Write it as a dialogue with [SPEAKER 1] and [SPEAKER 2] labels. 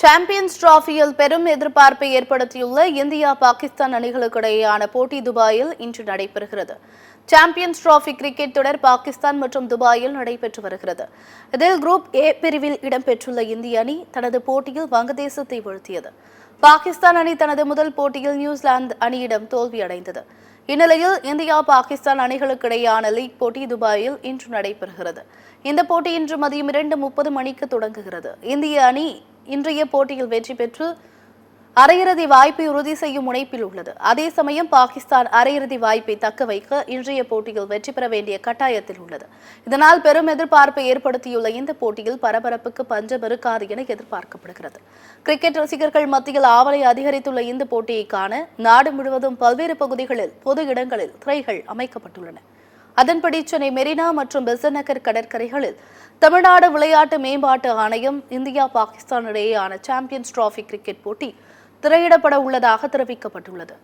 [SPEAKER 1] Champions டிராபியில் பெரும் எதிர்பார்ப்பை ஏற்படுத்தியுள்ள இந்தியா பாகிஸ்தான் அணிகளுக்கிடையேயான போட்டி துபாயில் இன்று நடைபெறுகிறது. சாம்பியன்ஸ் டிராபி கிரிக்கெட் தொடர் பாகிஸ்தான் மற்றும் துபாயில் நடைபெற்று வருகிறது. இதில் குரூப் ஏ பிரிவில் இடம்பெற்றுள்ள இந்திய அணி தனது போட்டியில் வங்கதேசத்தை வீழ்த்தியது. பாகிஸ்தான் அணி தனது முதல் போட்டியில் நியூசிலாந்து அணியிடம் தோல்வியடைந்தது. இந்நிலையில் இந்தியா பாகிஸ்தான் அணிகளுக்கிடையேயான லீக் போட்டி துபாயில் இன்று நடைபெறுகிறது. இந்த போட்டி இன்று மதியம் 2:30 மணிக்கு தொடங்குகிறது. இந்திய அணி இன்றைய போட்டியில் வெற்றி பெற்று அரையிறுதி வாய்ப்பை உறுதி செய்யும் முனைப்பில் உள்ளது. அதே சமயம் பாகிஸ்தான் அரையிறுதி வாய்ப்பை தக்க வைக்க இன்றைய போட்டியில் வெற்றி பெற வேண்டிய கட்டாயத்தில் உள்ளது. இதனால் பெரும் எதிர்பார்ப்பை ஏற்படுத்தியுள்ள இந்த போட்டியில் பரபரப்புக்கு பஞ்சம் இருக்காது என எதிர்பார்க்கப்படுகிறது. கிரிக்கெட் ரசிகர்கள் மத்தியில் ஆவலை அதிகரித்துள்ள இந்த போட்டியை காண நாடு முழுவதும் பல்வேறு பகுதிகளில் பொது இடங்களில் திரைகள் அமைக்கப்பட்டுள்ளன. அதன்படி சென்னை மெரினா மற்றும் பெசன்ட் நகர் கடற்கரைகளில் தமிழ்நாடு விளையாட்டு மேம்பாட்டு ஆணையம் இந்தியா பாகிஸ்தான் இடையேயான சாம்பியன்ஸ் டிராபி கிரிக்கெட் போட்டி திரையிடப்பட உள்ளதாக தெரிவிக்கப்பட்டுள்ளது.